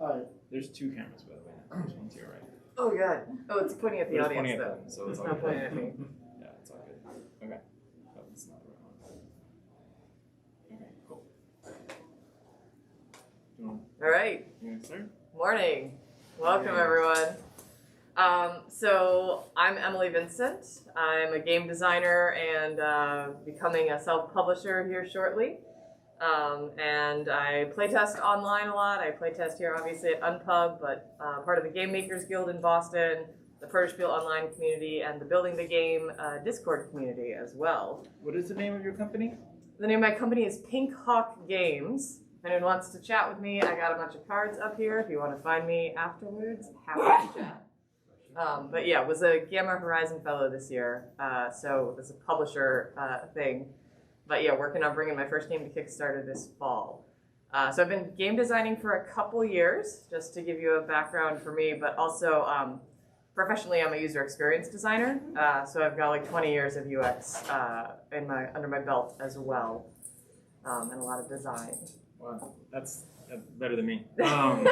Hi. There's two cameras, by the way. There's one to your right. Oh, God. Oh, it's pointing at the It's audience, pointing at though. them, so it's all not good. pointing at me. Yeah, it's all good. Okay. Oh, it's not the right one. Okay, cool. All right. You want to start? Morning. Welcome, everyone. So I'm Emily Vincent. I'm a game designer and becoming a self-publisher here shortly. And I playtest online a lot. I playtest here, obviously, at Unpub, but part of the Game Makers Guild in Boston, the Protospiel online community, and the Building the Game Discord community as well. What is the name of your company? The name of my company is Pink Hawk Games. If anyone wants to chat with me, I got a bunch of cards up here. If you want to find me afterwards, happy to chat. But yeah, was a Gamma Horizon Fellow this year, so it was a publisher thing. But yeah, working on bringing my first game to Kickstarter this fall. So I've been game designing for a couple years, just to give you a background for me, but also professionally I'm a user experience designer. So I've got like 20 years of UX under my belt as well, and a lot of design. Wow, that's better than me. My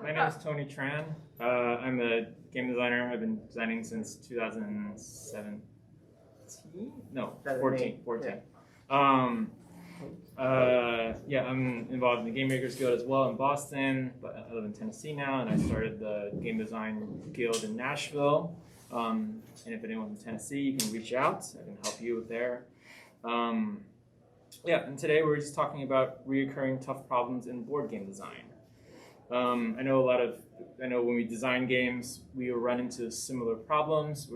name is Tony Tran. I'm a game designer. I've been designing since 2017? No, 14. Yeah, I'm involved in the Game Makers Guild as well in Boston, but I live in Tennessee now, and I started the Game Design Guild in Nashville. And if anyone's in Tennessee, you can reach out. I can help you there. Yeah, and today we're just talking about reoccurring tough problems in board game design. I know when we design games, we run into similar problems.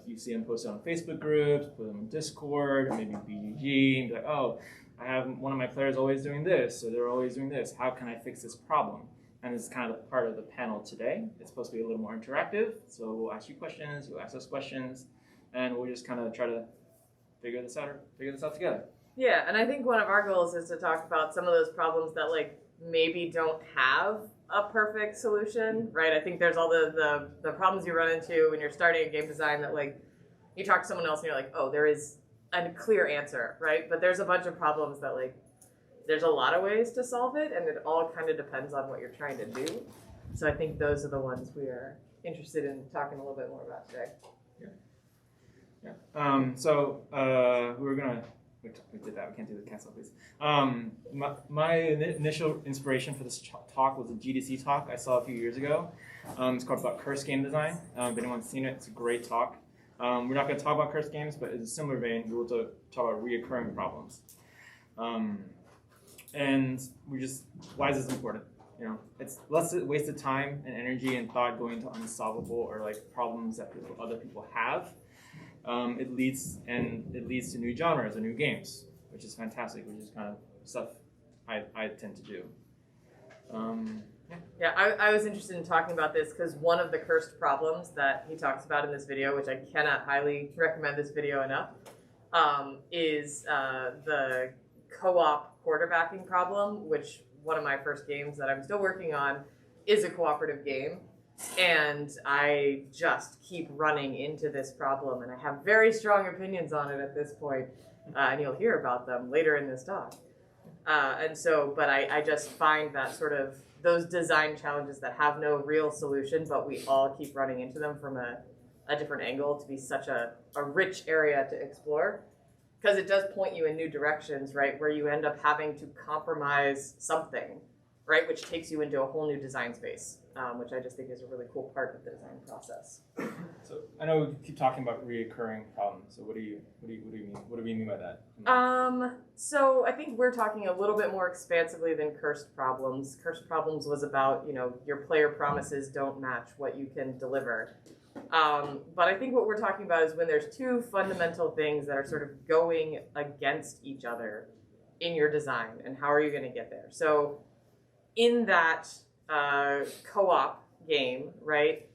You see them posted on Facebook groups, put them on Discord, maybe BGG, and be like, oh, I have one of my players always doing this, or they're always doing this. How can I fix this problem? And it's kind of part of the panel today. It's supposed to be a little more interactive, so we'll ask you questions, you'll ask us questions, and we'll just kind of try to figure this out together. Yeah, and I think one of our goals is to talk about some of those problems that like maybe don't have a perfect solution, right? I think there's all the problems you run into when you're starting a game design that like you talk to someone else and you're like, oh, there is a clear answer, right? But there's a bunch of problems that like there's a lot of ways to solve it, and it all kind of depends on what you're trying to do. So I think those are the ones we are interested in talking a little bit more about today. Yeah. We were gonna. We did that. We can't do the cancel, please. My initial inspiration for this talk was a GDC talk I saw a few years ago. It's called about cursed game design. If anyone's seen it, it's a great talk. We're not going to talk about cursed games, but in a similar vein, we will talk about reoccurring problems. And why is this important? You know, it's less a waste of time and energy and thought going to unsolvable or like problems that other people have. It leads to new genres and new games, which is fantastic, which is kind of stuff I tend to do. Yeah, I was interested in talking about this because one of the cursed problems that he talks about in this video, which I cannot highly recommend this video enough, is the co-op quarterbacking problem, which one of my first games that I'm still working on is a cooperative game. And I just keep running into this problem, and I have very strong opinions on it at this point, and you'll hear about them later in this talk. But I just find that sort of those design challenges that have no real solution, but we all keep running into them from a different angle to be such a rich area to explore, because it does point you in new directions, right, where you end up having to compromise something, right, which takes you into a whole new design space. Which I just think is a really cool part of the design process. So I know we keep talking about reoccurring problems. So what do you mean? What do we mean by that? So I think we're talking a little bit more expansively than cursed problems. Cursed problems was about, your player promises don't match what you can deliver. But I think what we're talking about is when there's two fundamental things that are sort of going against each other in your design, and how are you going to get there? So in that co-op game, right?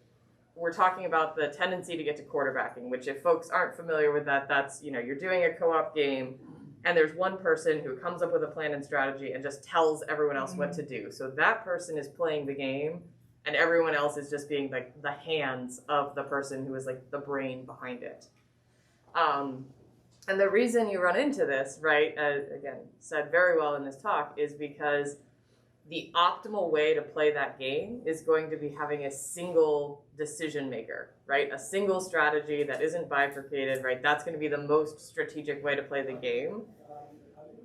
We're talking about the tendency to get to quarterbacking, which if folks aren't familiar with that, that's, you're doing a co-op game and there's one person who comes up with a plan and strategy and just tells everyone else what to do. So that person is playing the game and everyone else is just being like the hands of the person who is like the brain behind it. And the reason you run into this, right, again, said very well in this talk, is because the optimal way to play that game is going to be having a single decision maker, right? A single strategy that isn't bifurcated, right? That's going to be the most strategic way to play the game.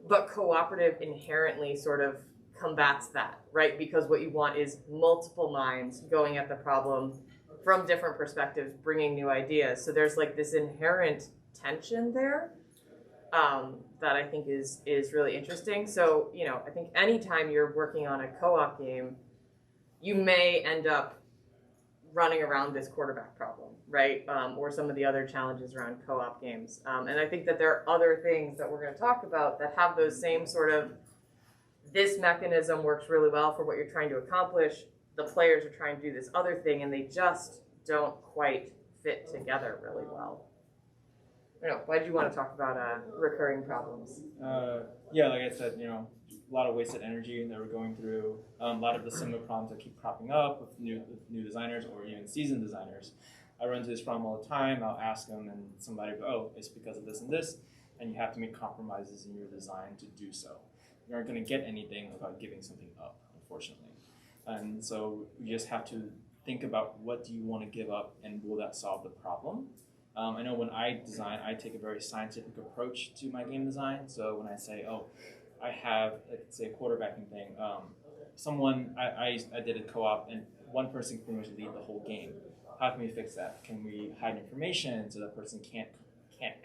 But cooperative inherently sort of combats that, right? Because what you want is multiple minds going at the problem from different perspectives, bringing new ideas. So there's like this inherent tension there that I think is really interesting. So, you know, I think anytime you're working on a co-op game, you may end up running around this quarterback problem, right? Or some of the other challenges around co-op games. And I think that there are other things that we're going to talk about that have those same sort of, this mechanism works really well for what you're trying to accomplish. The players are trying to do this other thing, and they just don't quite fit together really well. I don't know, why did you want to talk about recurring problems? Yeah, like I said, you know, a lot of wasted energy that we're going through. A lot of the similar problems that keep cropping up with new designers or even seasoned designers. I run into this problem all the time. I'll ask them, and somebody will go, "Oh, it's because of this and this," and you have to make compromises in your design to do so. You aren't going to get anything without giving something up, unfortunately. And so you just have to think about what do you want to give up, and will that solve the problem? I know when I design, I take a very scientific approach to my game design. So when I say, oh, I have, let's say, a quarterbacking thing, I did a co-op, and one person can pretty much lead the whole game. How can we fix that? Can we hide information so that person can't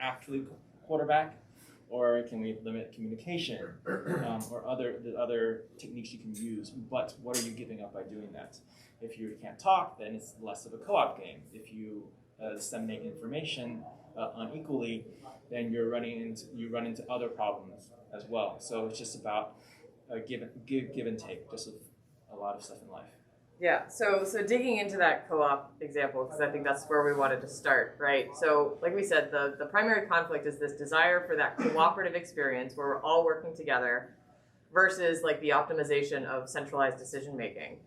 actually quarterback? Or can we limit communication, or other techniques you can use? But what are you giving up by doing that? If you can't talk, then it's less of a co-op game. If you disseminate information unequally, then you run into other problems as well. So it's just about give and take, just with a lot of stuff in life. Yeah, so digging into that co-op example, because I think that's where we wanted to start, right? So like we said, the primary conflict is this desire for that cooperative experience where we're all working together versus like the optimization of centralized decision making.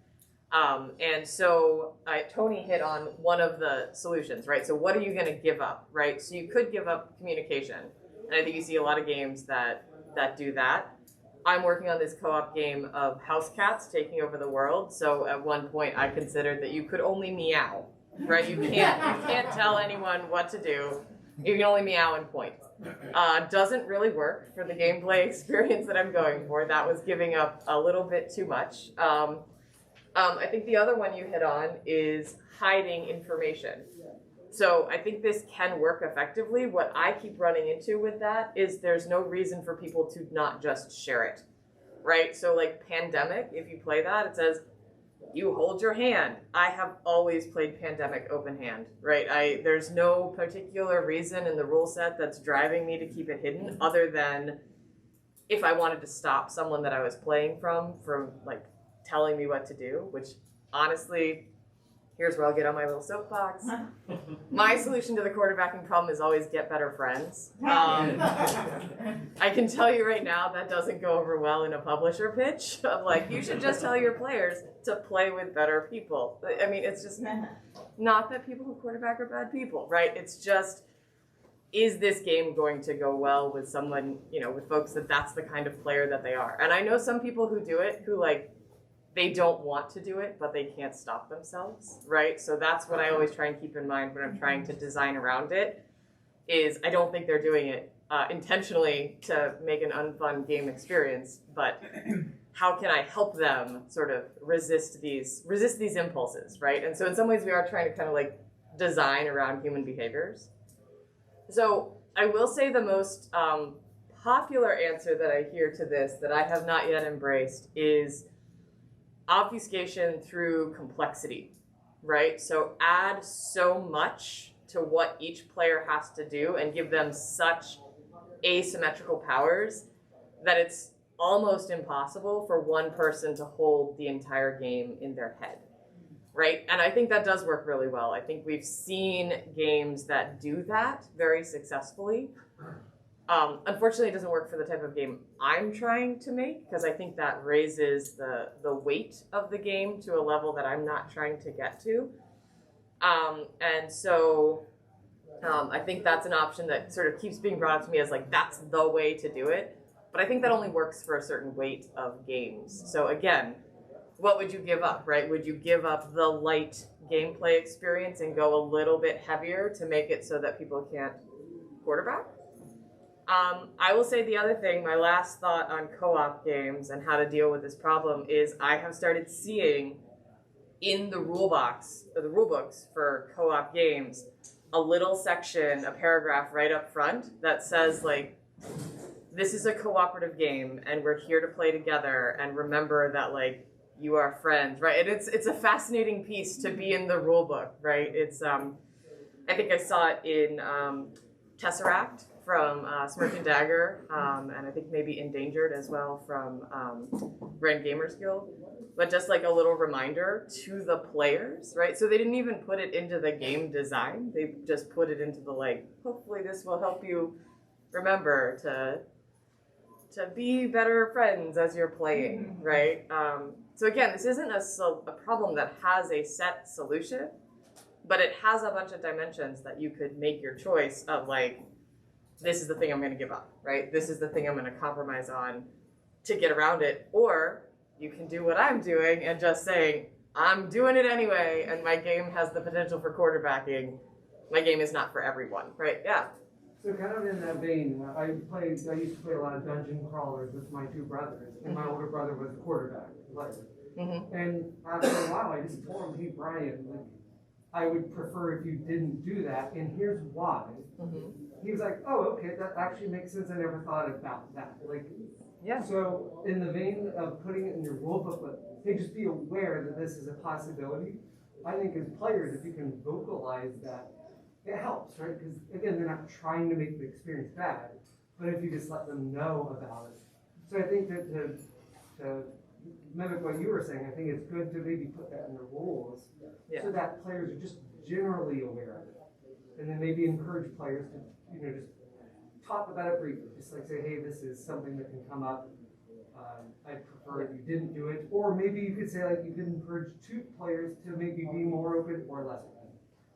And so Tony hit on one of the solutions, right? So what are you going to give up, right? So you could give up communication. And I think you see a lot of games that do that. I'm working on this co-op game of house cats taking over the world. So at one point I considered that you could only meow, right? You can't tell anyone what to do. You can only meow and point. Doesn't really work for the gameplay experience that I'm going for. That was giving up a little bit too much. I think the other one you hit on is hiding information. So I think this can work effectively. What I keep running into with that is there's no reason for people to not just share it, right? So like Pandemic, if you play that, it says, you hold your hand. I have always played Pandemic open hand, right? There's no particular reason in the rule set that's driving me to keep it hidden other than if I wanted to stop someone that I was playing from like telling me what to do, which honestly, here's where I'll get on my little soapbox. My solution to the quarterbacking problem is always get better friends. I can tell you right now that doesn't go over well in a publisher pitch of like, you should just tell your players to play with better people. I mean, it's just not that people who quarterback are bad people, right? It's just, is this game going to go well with someone, you know, with folks that's the kind of player that they are? And I know some people who do it who like, they don't want to do it, but they can't stop themselves, right? So that's what I always try and keep in mind when I'm trying to design around it, is I don't think they're doing it intentionally to make an unfun game experience, but how can I help them sort of resist these impulses, right? And so in some ways we are trying to kind of like design around human behaviors. So I will say the most popular answer that I hear to this that I have not yet embraced is obfuscation through complexity, right? So add so much to what each player has to do and give them such asymmetrical powers that it's almost impossible for one person to hold the entire game in their head, right? And I think that does work really well. I think we've seen games that do that very successfully. Unfortunately, it doesn't work for the type of game I'm trying to make because I think that raises the weight of the game to a level that I'm not trying to get to. And so I think that's an option that sort of keeps being brought up to me as like, that's the way to do it. But I think that only works for a certain weight of games. So again, what would you give up, right? Would you give up the light gameplay experience and go a little bit heavier to make it so that people can't quarterback? I will say the other thing, my last thought on co-op games and how to deal with this problem is I have started seeing in the rule box, or the rule books for co-op games, a little section, a paragraph right up front that says like, this is a cooperative game and we're here to play together and remember that like you are friends, right? And it's a fascinating piece to be in the rule book, right? It's I think I saw it in Tesseract from Smirk and Dagger, and I think maybe Endangered as well from Grand Gamers Guild. But just like a little reminder to the players, right? So they didn't even put it into the game design. They just put it into the like, hopefully this will help you remember to be better friends as you're playing, right? So again, this isn't a problem that has a set solution, but it has a bunch of dimensions that you could make your choice of like, this is the thing I'm going to give up, right? This is the thing I'm going to compromise on to get around it. Or you can do what I'm doing and just saying, I'm doing it anyway, and my game has the potential for quarterbacking. My game is not for everyone, right? Yeah. So kind of in that vein, I used to play a lot of dungeon crawlers with my two brothers, and my older brother was the quarterback player. And after a while, I just told him, hey, Brian, like, I would prefer if you didn't do that, and here's why. He was like, oh, okay, that actually makes sense. I never thought about that. Like, yeah. So in the vein of putting it in your rule booklet, hey, just be aware that this is a possibility. I think as players, if you can vocalize that, it helps, right? Because again, they're not trying to make the experience bad, but if you just let them know about it. So I think that to mimic what you were saying, I think it's good to maybe put that in the rules so that players are just generally aware of it. And then maybe encourage players to, just talk about it briefly. Just like say, hey, this is something that can come up. I'd prefer if you didn't do it. Or maybe you could say, like, you could encourage two players to maybe be more open or less open.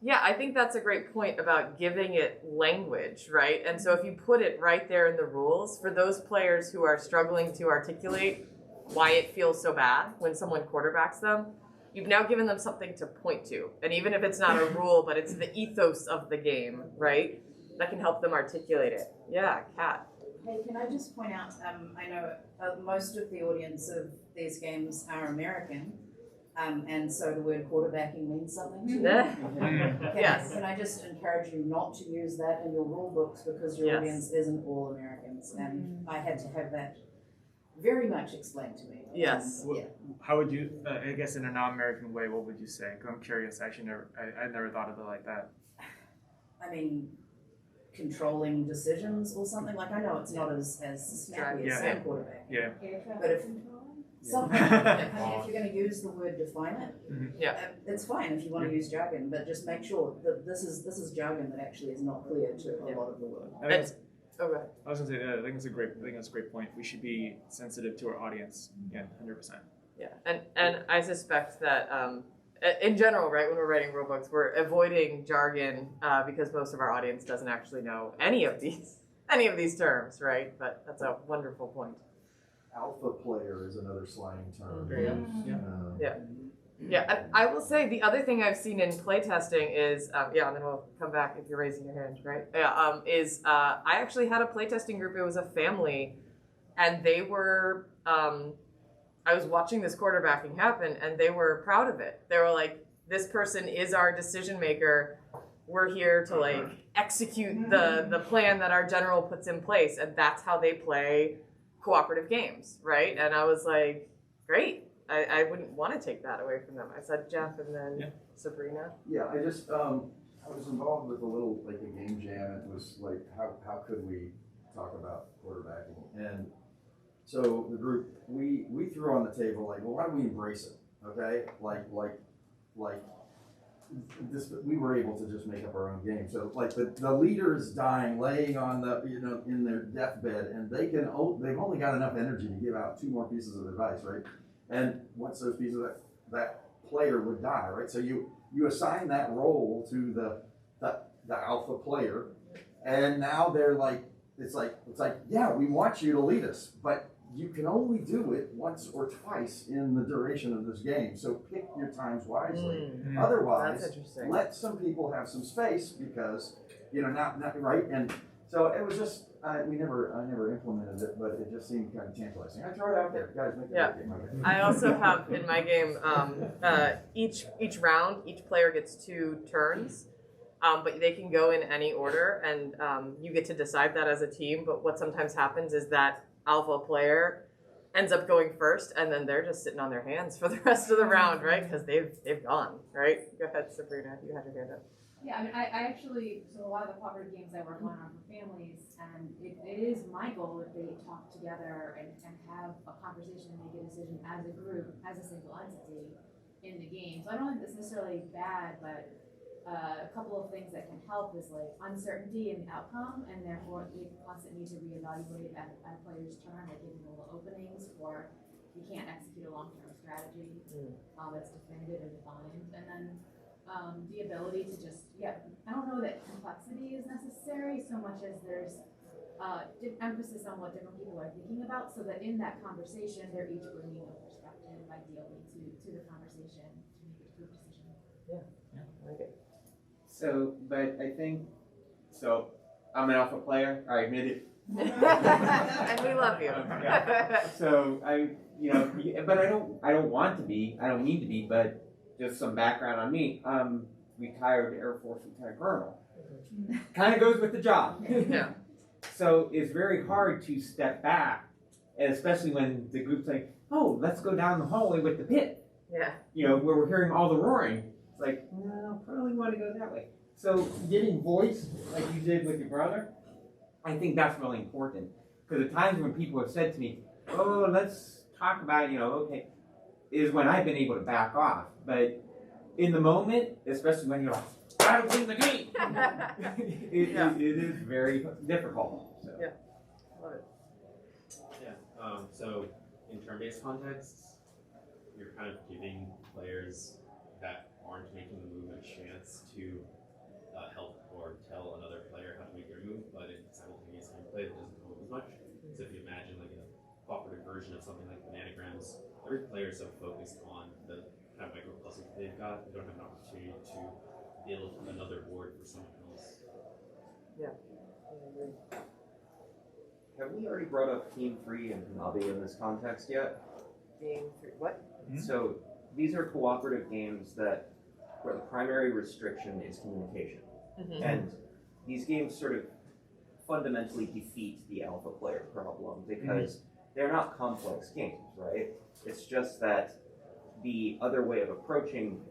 Yeah, I think that's a great point about giving it language, right? And so if you put it right there in the rules, for those players who are struggling to articulate why it feels so bad when someone quarterbacks them, you've now given them something to point to. And even if it's not a rule, but it's the ethos of the game, right? That can help them articulate it. Yeah, Kat. Hey, can I just point out, I know most of the audience of these games are American, and so the word quarterbacking means something to them. Yes. Can I just encourage you not to use that in your rule books because your audience isn't all Americans, and I had to have that very much explained to me. Yes. How would you, I guess in a non-American way, what would you say? I'm curious. Actually, I never thought of it like that. I mean, controlling decisions or something. Like, I know it's not as snappy as saying quarterback. Yeah. But if something, if you're going to use the word define it, it's fine if you want to use jargon, but just make sure that this is jargon that actually is not clear to a lot of the world. I was gonna say I think it's a great point. We should be sensitive to our audience. Yeah, 100%. Yeah, and I suspect that in general, right, when we're writing rulebooks, we're avoiding jargon because most of our audience doesn't actually know any of these terms, right? But that's a wonderful point. Alpha player is another slang term. Yeah, and I will say the other thing I've seen in playtesting is, and then we'll come back if you're raising your hand, right? I actually had a playtesting group. It was a family, and they were, I was watching this quarterbacking happen, and they were proud of it. They were like, this person is our decision maker. We're here to like execute the plan that our general puts in place, and that's how they play cooperative games, right? And I was like, great. I wouldn't want to take that away from them. I said Jeff and then Sabrina. Yeah, I was involved with a little, like a game jam. It was like, how could we talk about quarterbacking? And so the group, we threw on the table, like, well, why don't we embrace it? Okay? Like this, we were able to just make up our own game. So like the leader is dying, laying on the, in their deathbed, and they've only got enough energy to give out 2 more pieces of advice, right? And once those pieces, that player would die, right? So you assign that role to the alpha player, and now they're like it's like, yeah, we want you to lead us, but you can only do it once or twice in the duration of this game. So pick your times wisely. Otherwise, That's interesting. let some people have some space because, not right. And so it was just, I never implemented it, but it just seemed kind of tantalizing. I throw it out there, guys. Make it a game. I also have in my game each round, each player gets 2 turns. But they can go in any order, and you get to decide that as a team. But what sometimes happens is that alpha player ends up going first, and then they're just sitting on their hands for the rest of the round, right? Because they've gone, right? Go ahead, Sabrina. You had your hand up. Yeah, I mean, I actually, so a lot of the cooperative games I work on are for families, and it is my goal that they talk together and have a conversation and make a decision as a group, as a single entity in the game. So I don't think that's necessarily bad, but a couple of things that can help is like uncertainty in the outcome, and therefore we constantly need to reevaluate at a player's turn, like giving little openings for you can't execute a long-term strategy that's definitive and defined, and then the ability to just I don't know that complexity is necessary so much as there's emphasis on what different people are thinking about, so that in that conversation they're each bringing a perspective ideally to the conversation to make a group decision. Okay. So, but I think, I'm an alpha player, I admit it. And we love you. So but I don't want to be, I don't need to be, but just some background on me. Retired Air Force retired colonel. Kind of goes with the job. Yeah. So it's very hard to step back, and especially when the group's like, oh, let's go down the hallway with the pit. Yeah. Where we're hearing all the roaring. It's like, no, probably want to go that way. So giving voice, like you did with your brother, I think that's really important. Because the times when people have said to me, oh, let's talk about, okay, is when I've been able to back off. But in the moment, especially when you're like, I don't see the game, it is very difficult. So. Yeah, love it. Yeah, so in turn-based contexts, you're kind of giving players that aren't making the move a chance to help or tell another player how to make their move, but in simultaneous gameplay that doesn't come up as much. So if you imagine like a cooperative version of something like Bananagrams, every player is so focused on the kind of micro puzzles they've got, they don't have an opportunity to build another board for someone else. Yeah. Have we already brought up Team 3 and Hanabi in this context yet? Game 3, what? So these are cooperative games where the primary restriction is communication. And these games sort of fundamentally defeat the alpha player problem because they're not complex games, right? It's just that the other way of approaching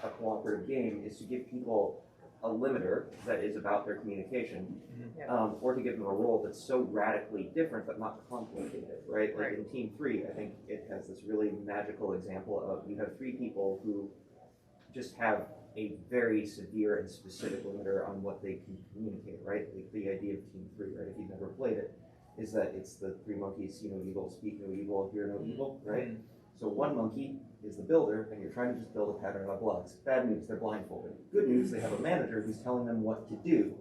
a cooperative game is to give people a limiter that is about their communication, or to give them a role that's so radically different but not complicated, right? Like in Team 3, I think it has this really magical example of you have 3 people who just have a very severe and specific limiter on what they can communicate, right? Like the idea of Team 3, right? If you've never played it, is that it's the 3 monkeys, see no evil, speak no evil, hear no evil, right? So one monkey is the builder, and you're trying to just build a pattern of blocks. Bad news, they're blindfolded. Good news, they have a manager who's telling them what to do.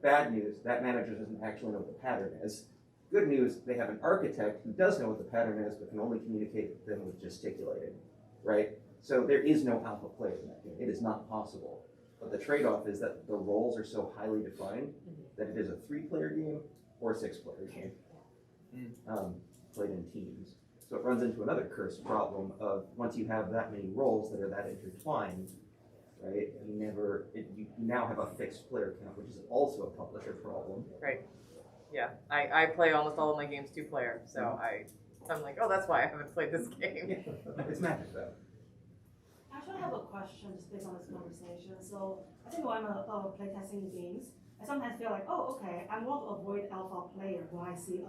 Bad news, that manager doesn't actually know what the pattern is. Good news, they have an architect who does know what the pattern is, but can only communicate with them with gesticulating, right? So there is no alpha player in that game. It is not possible. But the trade-off is that the roles are so highly defined that it is a 3-player game or a 6-player game, played in teams. So it runs into another cursed problem of once you have that many roles that are that intertwined, right? You now have a fixed player count, which is also a publisher problem. Right. Yeah. I play almost all of my games 2-player, so I'm like, oh, that's why I haven't played this game. It's magic though. Actually, I have a question just based on this conversation. So I think when I'm playtesting games, I sometimes feel like, oh, okay, I want to avoid alpha player when I see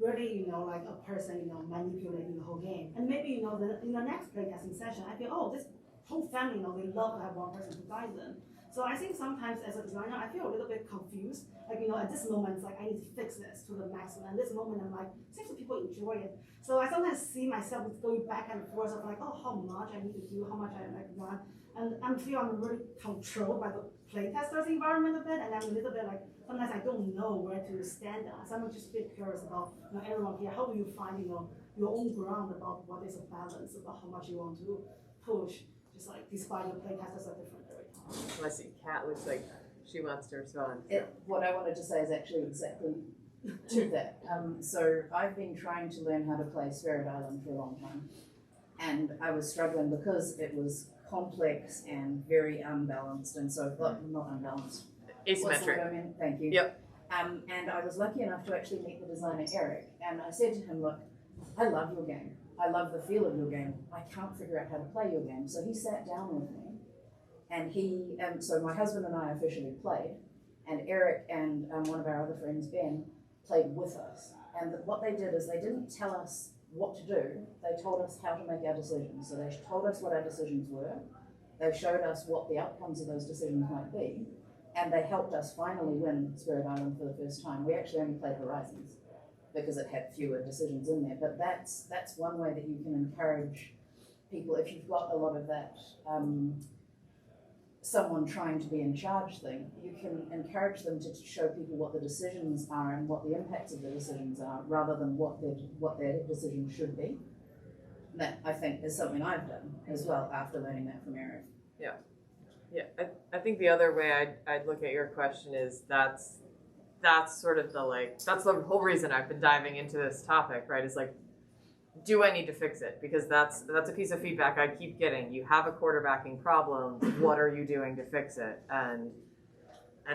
really, like a person, manipulating the whole game. And maybe, in the next playtesting session, I feel, oh, this whole family, they love to have one person to guide them. So I think sometimes as a designer, I feel a little bit confused. Like, at this moment, it's like I need to fix this to the maximum. And this moment, I'm like, seems that people enjoy it. So I sometimes see myself going back and forth of like, oh, how much I need to do, how much I want. And I feel I'm really controlled by the playtester's environment a bit, and I'm a little bit like, sometimes I don't know where to stand on. So I'm just a bit curious about everyone here. How do you find your own ground about what is a balance, about how much you want to push, just like despite the playtesters are different every time. I see Kat looks like she wants to respond. What I wanted to say is actually exactly to that. So I've been trying to learn how to play Spirit Island for a long time, and I was struggling because it was complex and very unbalanced, and so not unbalanced. Asymmetric. I mean? Thank you. Yep. And I was lucky enough to actually meet the designer Eric, and I said to him, look, I love your game. I love the feel of your game. I can't figure out how to play your game. So he sat down with me, and so my husband and I officially played, and Eric and one of our other friends, Ben, played with us. And what they did is they didn't tell us what to do. They told us how to make our decisions. So they told us what our decisions were. They showed us what the outcomes of those decisions might be. And they helped us finally win Spirit Island for the first time. We actually only played Horizons because it had fewer decisions in there. But that's one way that you can encourage people. If you've got a lot of that someone trying to be in charge thing, you can encourage them to show people what the decisions are and what the impacts of the decisions are, rather than what their decision should be. That, I think, is something I've done as well after learning that from Eric. Yeah, I think the other way I'd look at your question is that's sort of that's the whole reason I've been diving into this topic, right? Is like, do I need to fix it? Because that's a piece of feedback I keep getting. You have a quarterbacking problem. What are you doing to fix it? And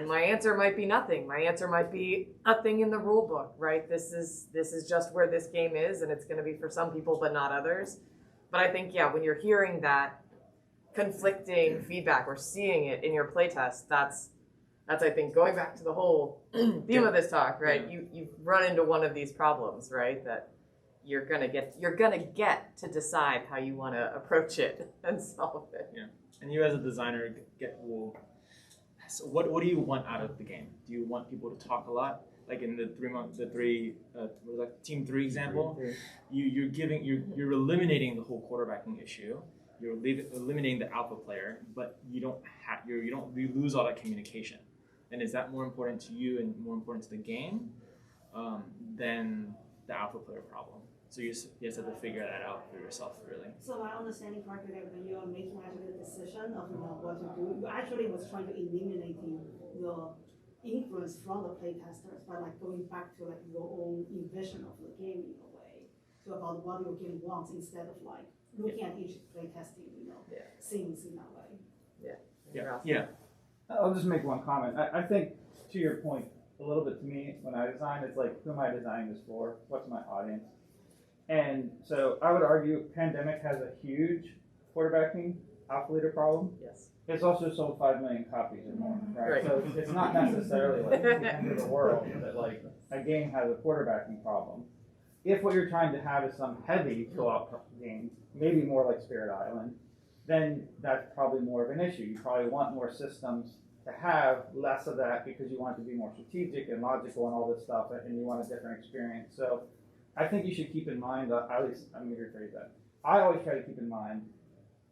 my answer might be nothing. My answer might be nothing in the rule book, right? This is just where this game is, and it's going to be for some people but not others. But I think, yeah, when you're hearing that conflicting feedback or seeing it in your playtest, that's I think going back to the whole theme of this talk, right? You run into one of these problems, right? That you're gonna get to decide how you want to approach it and solve it. Yeah, and you as a designer so what do you want out of the game? Do you want people to talk a lot? Like in the Team 3 example, you're eliminating the whole quarterbacking issue. You're eliminating the alpha player, but you lose all that communication. And is that more important to you and more important to the game than the alpha player problem? So you just have to figure that out for yourself, really. So my understanding correctly, that when you are making actually the decision of what to do, you actually was trying to eliminate the influence from the playtesters by like going back to like your own envision of the game in a way, to about what your game wants instead of like looking at each playtesting, scenes in that way. Yeah. I'll just make one comment. I think, to your point, a little bit to me, when I design, it's like, who am I designing this for? What's my audience? And so I would argue Pandemic has a huge quarterbacking alpha leader problem. Yes. It's also sold 5 million copies or more, right? So it's not necessarily like the end of the world that like a game has a quarterbacking problem. If what you're trying to have is some heavy co-op game, maybe more like Spirit Island, then that's probably more of an issue. You probably want more systems to have less of that because you want it to be more strategic and logical and all this stuff, and you want a different experience. So I think you should keep in mind, at least I'm going to rephrase that. I always try to keep in mind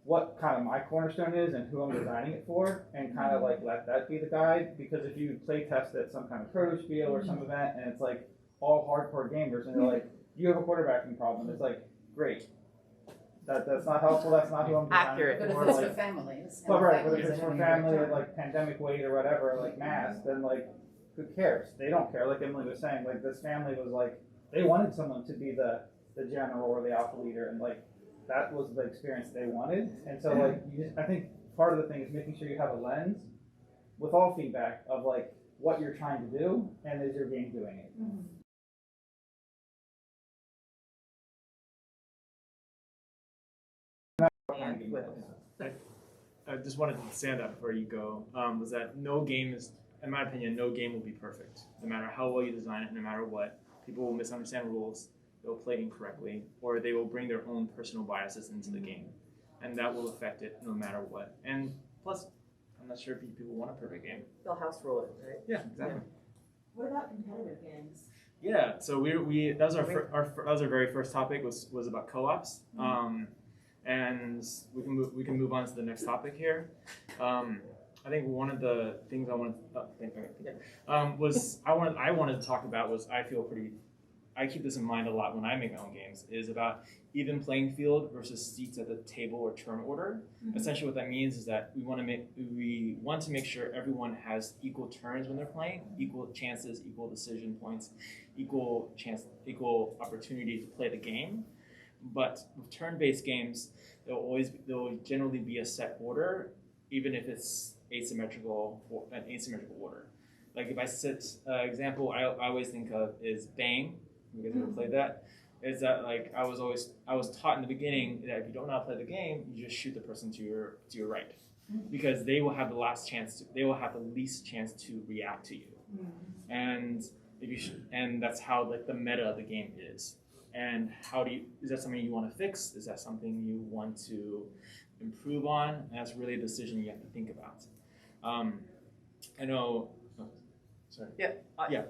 what kind of my cornerstone is and who I'm designing it for, and kind of like let that be the guide. Because if you play test at some kind of proto spiel or some event and it's like all hardcore gamers and they're like, you have a quarterbacking problem, it's like, great. That's not helpful, that's not who I'm designing Accurate. But if for. it's Like, for families. but right, but if families it's are for having a great family or time. like pandemic weight or whatever, like mass, then like, who cares? They don't care. Like Emily was saying, like this family was like, they wanted someone to be the general or the alpha leader, and like that was the experience they wanted. And so like I think part of the thing is making sure you have a lens with all feedback of like what you're trying to do and is your game doing it. I just wanted to say that before you go, was that no game is, in my opinion, no game will be perfect. No matter how well you design it, no matter what, people will misunderstand rules, they'll play incorrectly, or they will bring their own personal biases into the game. And that will affect it no matter what. And plus, I'm not sure if people want a perfect game. They'll house rule it, right? Yeah, exactly. What about competitive games? Yeah, so we that was that was our very first topic was about co-ops, and we can move on to the next topic here. I think one of the things I wanted I wanted to talk about was I keep this in mind a lot when I make my own games, is about even playing field versus seats at the table or turn order. Essentially what that means is that we want to make sure everyone has equal turns when they're playing, equal chances, equal decision points, equal opportunity to play the game. But with turn-based games, there will generally be a set order, even if it's an asymmetrical order. Like if I set example I always think of is Bang. You guys ever played that? Is that like I was taught in the beginning that if you don't know how to play the game, you just shoot the person to your right, because they will have the least chance to react to you, and that's how like the meta of the game is. And is that something you want to fix? Is that something you want to improve on? And that's really a decision you have to think about. I know. Oh, sorry. Yeah. Yeah.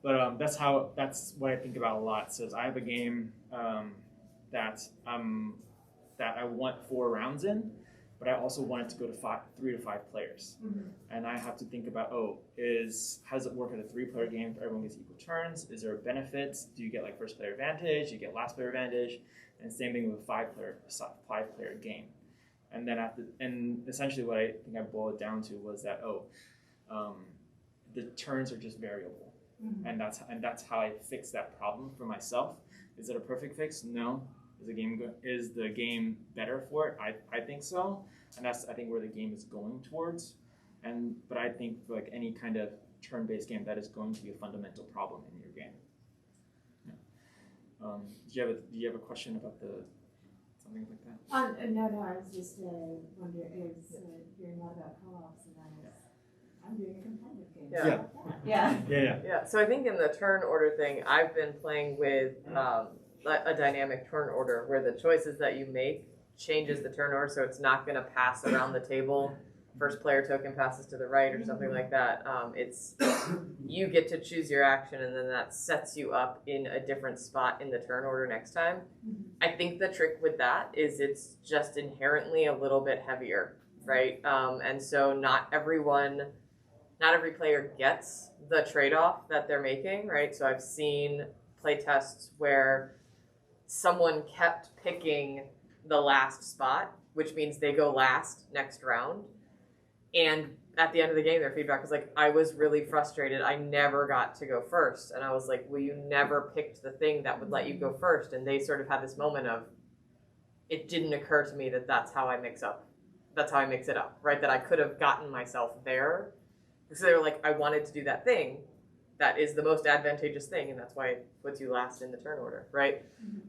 But that's what I think about a lot. So I have a game that I want 4 rounds in, but I also want it to go to 3 to 5 players. And I have to think about, how does it work at a 3-player game if everyone gets equal turns? Is there a benefit? Do you get like first player advantage? Do you get last player advantage? And same thing with a 5-player game. And then essentially what I think I boiled it down to was that the turns are just variable. And that's how I fix that problem for myself. Is it a perfect fix? No. Is the game better for it? I think so, and that's I think where the game is going towards. But I think for like any kind of turn-based game, that is going to be a fundamental problem in your game. Yeah. Do you have a question about something like that? No, I was just wondering, hearing a lot about co-ops, and I'm doing a competitive game. Yeah. So I think in the turn order thing, I've been playing with a dynamic turn order where the choices that you make changes the turn order, so it's not going to pass around the table. First player token passes to the right or something like that. It's you get to choose your action, and then that sets you up in a different spot in the turn order next time. I think the trick with that is it's just inherently a little bit heavier, right? And so not every player gets the trade-off that they're making, right? So I've seen playtests where someone kept picking the last spot, which means they go last next round. And at the end of the game, their feedback was like, I was really frustrated. I never got to go first. And I was like, well, you never picked the thing that would let you go first. And they sort of had this moment of, it didn't occur to me that that's how I mix it up, right? That I could have gotten myself there. So they were like, I wanted to do that thing that is the most advantageous thing, and that's why it puts you last in the turn order, right?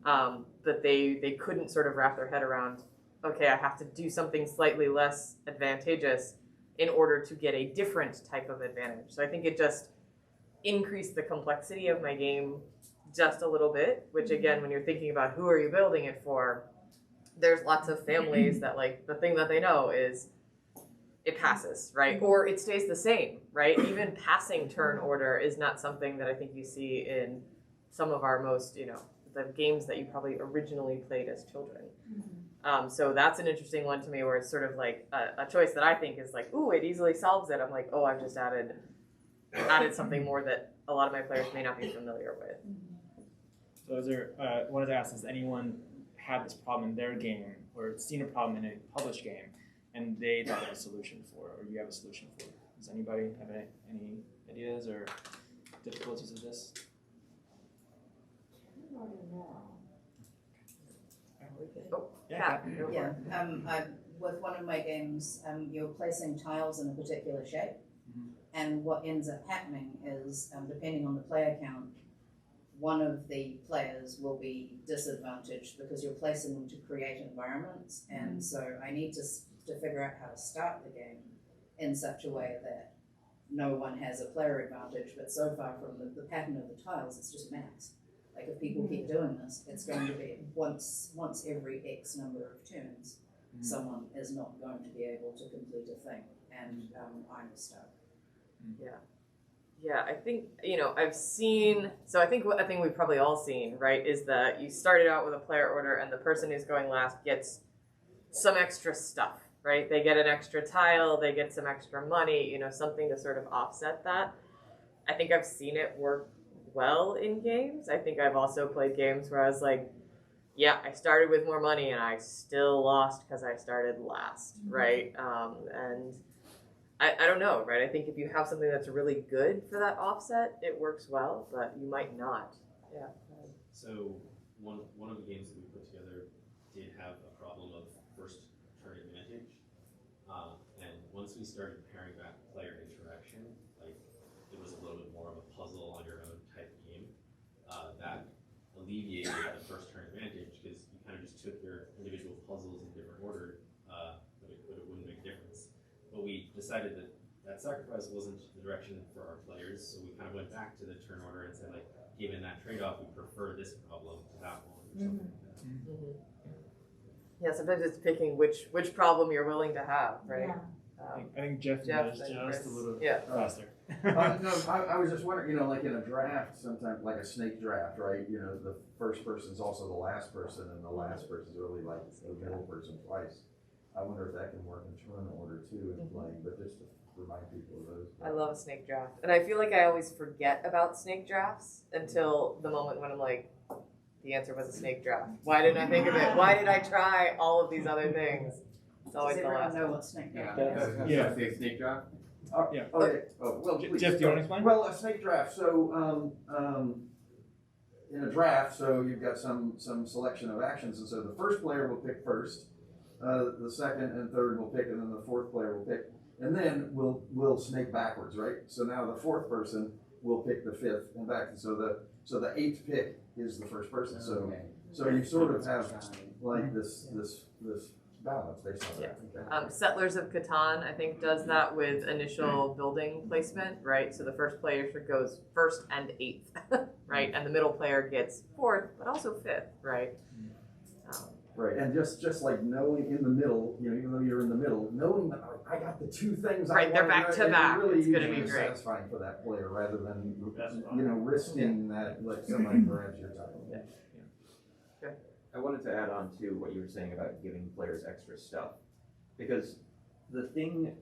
But they couldn't sort of wrap their head around, okay, I have to do something slightly less advantageous in order to get a different type of advantage. So I think it just increased the complexity of my game just a little bit, which again, when you're thinking about who are you building it for, there's lots of families that like the thing that they know is it passes, right? Or it stays the same, right? Even passing turn order is not something that I think you see in some of our most, the games that you probably originally played as children. So that's an interesting one to me where it's sort of like a choice that I think is like, ooh, it easily solves it. I'm like, oh, I've just added something more that a lot of my players may not be familiar with. So is there, wanted to ask, has anyone had this problem in their game or seen a problem in a published game and they thought of a solution for it, or you have a solution for it? Does anybody have any ideas or difficulties with this? With one of my games, you're placing tiles in a particular shape, and what ends up happening is, depending on the player count, one of the players will be disadvantaged because you're placing them to create environments, and so I need to figure out how to start the game in such a way that no one has a player advantage, but so far from the pattern of the tiles, it's just max. Like if people keep doing this, it's going to be once every X number of turns. someone is not going to be able to complete a thing, and I'm stuck. Yeah, I think, I've seen, so I think what I think we've probably all seen, right, is that you started out with a player order and the person who's going last gets some extra stuff, right? They get an extra tile, they get some extra money, something to sort of offset that. I think I've seen it work well in games. I think I've also played games where I was like, yeah, I started with more money and I still lost because I started last, right? And I don't know, right? I think if you have something that's really good for that offset, it works well, but you might not. Yeah. So one of the games that we put together did have a problem of first turn advantage, and once we started paring back player interaction, like it was a little bit more of a puzzle on your own type game. That alleviated the first turn advantage because you kind of just took your individual puzzles in different order, but it wouldn't make a difference. But we decided that that sacrifice wasn't the direction for our players, so we kind of went back to the turn order and said, like, given that trade-off, we prefer this problem to that one, or something like that. Yeah, sometimes it's picking which problem you're willing to have, right? Yeah. I think Jeff Jeff knows and just Chris. a little Yeah. faster. No, I was just wondering, like in a draft, sometimes like a snake draft, right? The first person's also the last person, and the last person's really like the middle person twice. I wonder if that can work in turn order too in playing, but just to remind people of those. I love a snake draft. And I feel like I always forget about snake drafts until the moment when I'm like, the answer was a snake draft. Why didn't I think of it? Why did I try all of these other things? It's always Does the everyone last know one. what snake draft Yeah. is? Snake draft. Yeah. Okay. Oh, well, please. Jeff, do you want to explain? Well, a snake draft. So, in a draft, so you've got some selection of actions, and so the first player will pick first, the second and third will pick, and then the fourth player will pick, and then we'll snake backwards, right? So now the fourth person will pick the fifth and back, and so the eighth pick is the first person. So you sort of have like this balance based on that. Okay. Settlers of Catan, I think, does that with initial building placement, right? So the first player goes first and eighth, right? And the middle player gets fourth, but also fifth, right? Right, and just like knowing in the middle, even though you're in the middle, knowing that I got the two things Right, I they're wanted, back to back. Really It's gonna usually be is great. satisfying for that player rather than risking that like somebody grabs your title. I wanted to add on to what you were saying about giving players extra stuff, because the thing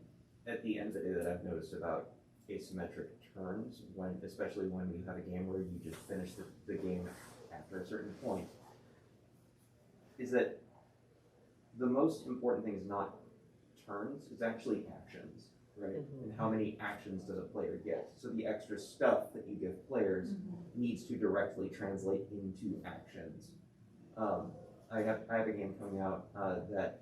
at the end of the day that I've noticed about asymmetric turns, especially when you have a game where you just finish the game after a certain point, is that the most important thing is not turns, it's actually actions, right? And how many actions does a player get? So the extra stuff that you give players needs to directly translate into actions. I have a game coming out that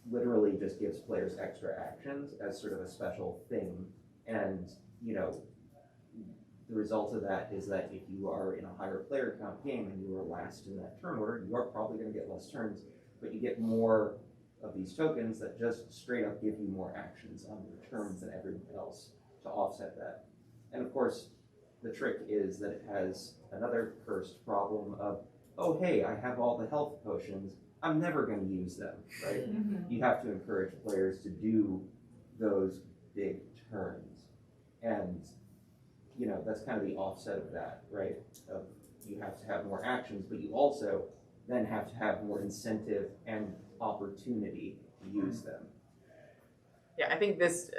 literally just gives players extra actions as sort of a special thing, and the result of that is that if you are in a higher player count game and you are last in that turn order, you are probably going to get less turns, but you get more of these tokens that just straight up give you more actions on your turns than everyone else to offset that. And of course, the trick is that it has another cursed problem of, oh hey, I have all the health potions, I'm never going to use them, right? You have to encourage players to do those big turns. And that's kind of the offset of that, right? You have to have more actions, but you also then have to have more incentive and opportunity to use them. Yeah, I think this,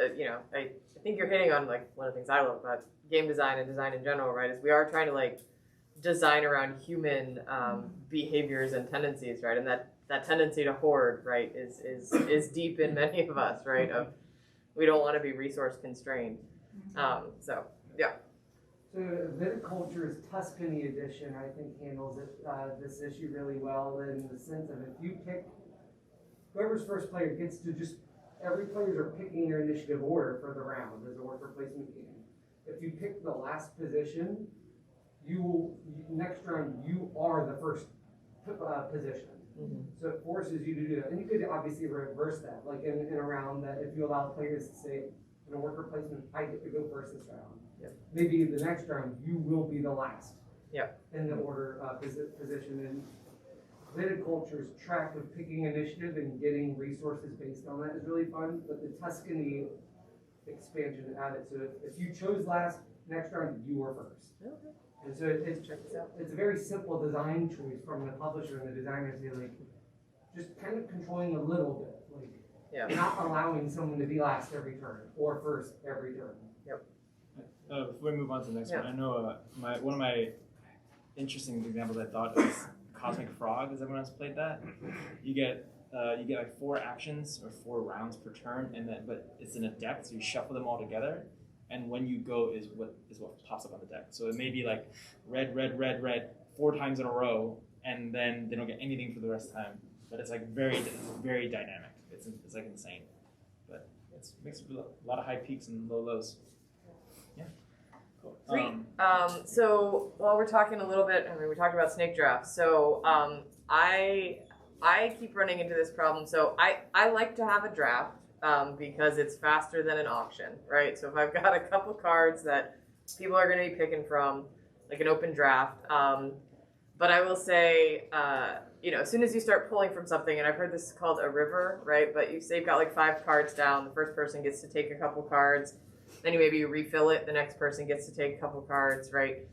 I think you're hitting on like one of the things I love about game design and design in general, right? Is we are trying to like design around human behaviors and tendencies, right? And that tendency to hoard, right, is deep in many of us, right? Of we don't want to be resource constrained. So yeah. So Viticulture's Tuscany edition, I think, handles this issue really well in the sense of if you pick, whoever's first player gets to just, every players are picking their initiative order for the round as a worker placement game. If you pick the last position, next round, you are the first position. So it forces you to do that. And you could obviously reverse that, like in a round that if you allow players to say, in a worker placement, I get to go first this round. Yep. Maybe the next round, you will be the last Yep. in the order position. And viticulture's track of picking initiative and getting resources based on that is really fun, but the Tuscany expansion added. So if you chose last, next round you were first. Okay. And so it's a very simple design choice from the publisher and the designer to say, like, just kind of controlling a little bit, like not allowing someone to be last every turn or first every turn. Before we move on to the next one, I know one of my interesting examples I thought was Cosmic Frog. Has everyone else played that? You get like 4 actions or 4 rounds per turn, but it's in a deck, so you shuffle them all together, and when you go is what pops up on the deck. So it may be like red, red, red, red 4 times in a row, and then they don't get anything for the rest of the time. But it's like very dynamic. It's like insane, but it makes a lot of high peaks and low lows. Yeah. Cool. Great. So while we're talking a little bit, we talked about snake drafts. So I keep running into this problem. So I like to have a draft because it's faster than an auction, right? So if I've got a couple cards that people are going to be picking from, like an open draft. But I will say, as soon as you start pulling from something, and I've heard this called a river, right? But you say you've got like 5 cards down. The first person gets to take a couple cards. Then you refill it. The next person gets to take a couple cards, right?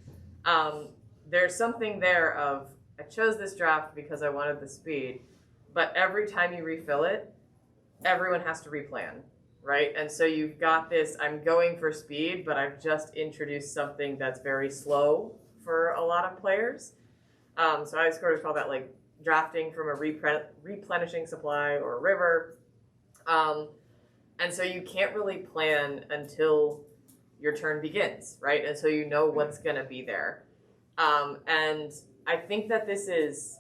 There's something there of, I chose this draft because I wanted the speed, but every time you refill it, everyone has to replan, right? And so you've got this, I'm going for speed, but I've just introduced something that's very slow for a lot of players. So I sort of call that like drafting from a replenishing supply or a river. And so you can't really plan until your turn begins, right? And so you know what's going to be there. And I think that this is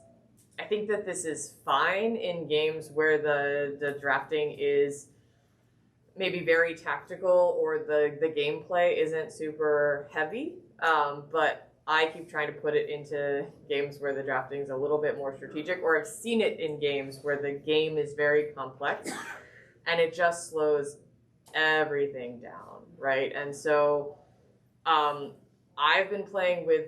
fine in games where the drafting is maybe very tactical or the gameplay isn't super heavy. But I keep trying to put it into games where the drafting is a little bit more strategic, or I've seen it in games where the game is very complex and it just slows everything down, right? And so I've been playing with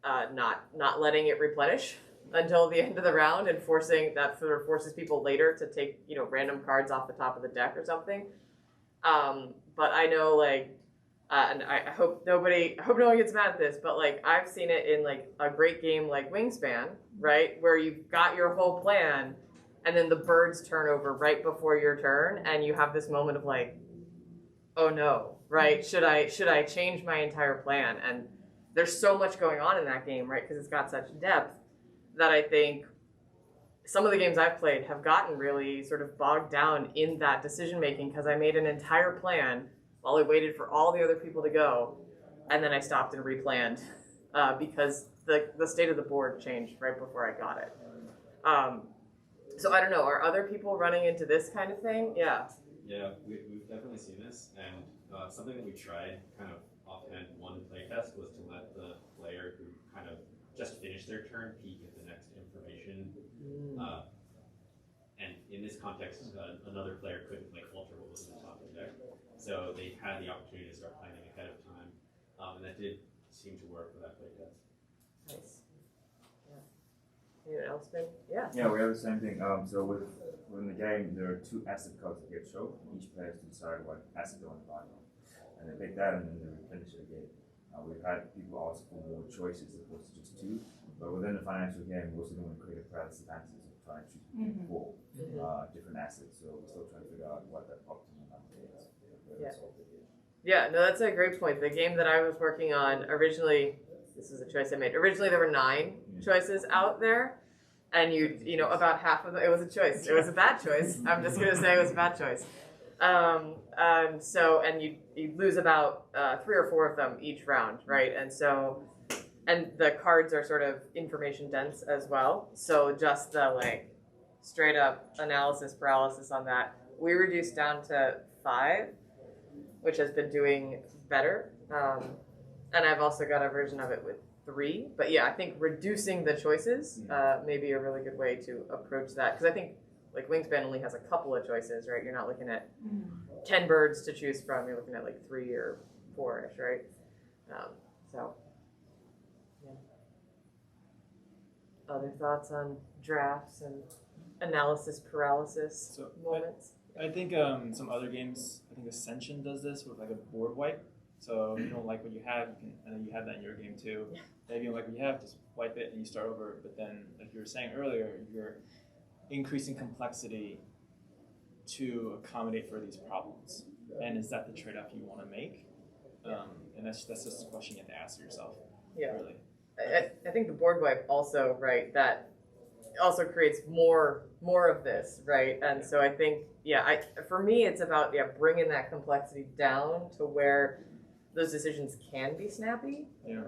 not letting it replenish until the end of the round, and forces people later to take random cards off the top of the deck or something. But I know and I hope no one gets mad at this, but like I've seen it in like a great game like Wingspan, right, where you've got your whole plan, and then the birds turn over right before your turn, and you have this moment of like, oh no, right? Should I change my entire plan? And there's so much going on in that game, right? Because it's got such depth that I think some of the games I've played have gotten really sort of bogged down in that decision making, because I made an entire plan while I waited for all the other people to go, and then I stopped and replanned because the state of the board changed right before I got it. So I don't know, are other people running into this kind of thing? Yeah. Yeah, we've definitely seen this, and something that we tried kind of offhand one playtest was to let the player who kind of just finished their turn peek at the next information. And in this context, another player couldn't alter what was in the top of the deck. So they had the opportunity to start planning ahead of time, and that did seem to work for that playtest. Nice. Anyone else been? Yeah. Yeah, we have the same thing. So within the game, there are 2 asset cards that get shown. Each player has to decide what asset they want to buy on. And they pick that, and then they replenish it again. We've had people ask for more choices as opposed to just 2. But within the financial game, we also don't want to create a price advantage of trying to choose between 4 different assets. So we're still trying to figure out what that optimal number is. Yeah, no, that's a great point. The game that I was working on originally, this is a choice I made. Originally, there were 9 choices out there, and about half of them, it was a choice. It was a bad choice. I'm just going to say it was a bad choice. And you lose about 3 or 4 of them each round, right? And the cards are sort of information dense as well. So just the straight up analysis paralysis on that, we reduced down to 5, which has been doing better. And I've also got a version of it with 3. But yeah, I think reducing the choices may be a really good way to approach that. Because I think Wingspan only has a couple of choices, right? You're not looking at 10 birds to choose from. You're looking at 3 or 4-ish, right? Yeah. Other thoughts on drafts and analysis paralysis So, moments. I think some other games, I think Ascension does this with like a board wipe. So if you don't like what you have, you can, and then you have that in your game too. Yeah. If you don't like what you have, just wipe it and you start over. But then, like you were saying earlier, you're increasing complexity to accommodate for these problems. And is that the trade-off you want to make? And that's just a question you have to ask yourself. Yeah. Really. I think the board wipe also, right, that also creates more of this, right? And so I think, for me, it's about, bringing that complexity down to where those decisions can be snappy. Yeah.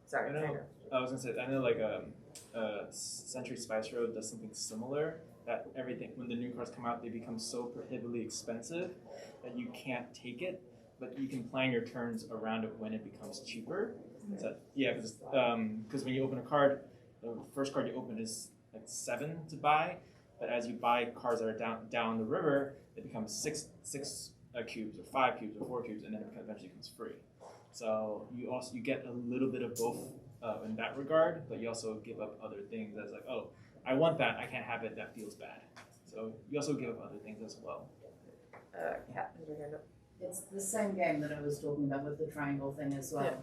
Sorry, I was gonna say, I know like Century Spice Road does something similar. That everything, when the new cars come out, they become so prohibitively expensive that you can't take it, but you can plan your turns around it when it becomes cheaper. So, because when you open a card, the first card you open is like 7 to buy, but as you buy cars that are down the river, it becomes 6 cubes or 5 cubes or 4 cubes, and then it eventually becomes free. So you get a little bit of both in that regard, but you also give up other things that's like, oh, I want that, I can't have it, that feels bad. So you also give up other things as well. Kat, has your hand up? It's the same game that I was talking about with the triangle thing as well. Yeah.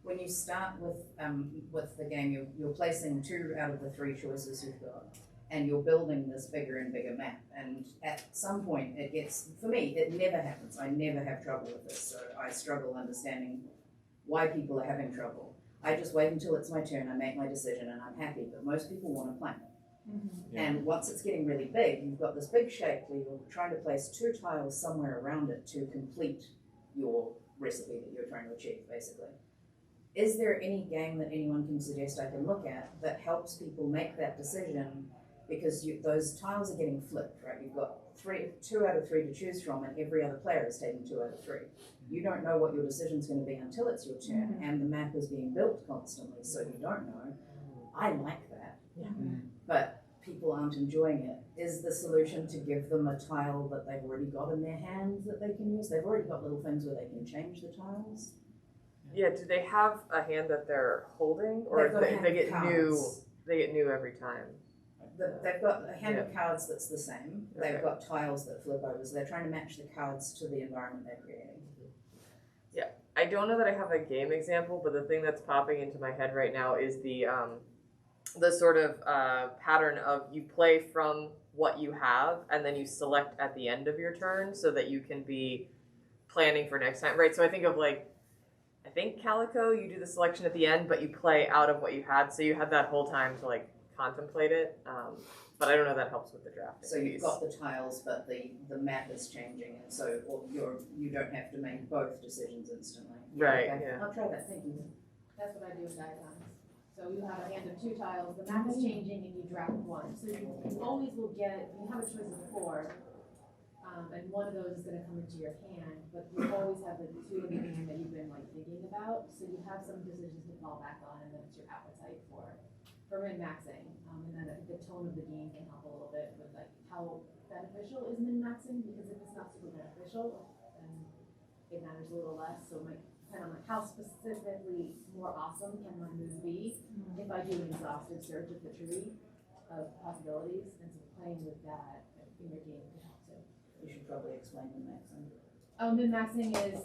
When you start with the game, you're placing 2 out of the 3 choices you've got, and you're building this bigger and bigger map. And at some point, it gets, for me, it never happens. I never have trouble with this, so I struggle understanding why people are having trouble. I just wait until it's my turn, I make my decision, and I'm happy. But most people want to plan. Yeah. And once it's getting really big, you've got this big shape where you're trying to place 2 tiles somewhere around it to complete your recipe that you're trying to achieve, basically. Is there any game that anyone can suggest I can look at that helps people make that decision? Because those tiles are getting flipped, right? You've got 2 out of 3 to choose from, and every other player is taking 2 out of 3. You don't know what your decision's going to be until it's your turn, and the map is being built constantly, so you don't know. I like that. Yeah. But people aren't enjoying it. Is the solution to give them a tile that they've already got in their hand that they can use? They've already got little things where they can change the tiles. Yeah, do they have a hand that they're holding, or They've got a hand they of get new? cards. They get new every time. They've got a hand of cards that's the same. Okay. They've got tiles that flip over, so they're trying to match the cards to the environment they're creating. I don't know that I have a game example, but the thing that's popping into my head right now is the sort of pattern of you play from what you have, and then you select at the end of your turn so that you can be planning for next time, right? So I think of I think Calico, you do the selection at the end, but you play out of what you had, so you had that whole time to contemplate it. But I don't know if that helps with the drafting. So you've got the tiles, but the map is changing, and so you don't have to make both decisions instantly. Right, Okay. yeah. I'll try that. Thank you. That's what I do with diagrams. So you have a hand of 2 tiles, the map is changing, and you draft 1. So you always will get, you have a choice of 4, and one of those is going to come into your hand, but you always have the 2 in the hand that you've been thinking about. So you have some decisions to fall back on, and then it's your appetite for min-maxing. And then I think the tone of the game can help a little bit with how beneficial is min-maxing, because if it's not super beneficial, then it matters a little less. So it might depend on how specifically more awesome can my move be if I do an exhaustive search of the tree of possibilities. And so playing with that in your game can help too. You should probably explain min-maxing. Min-maxing is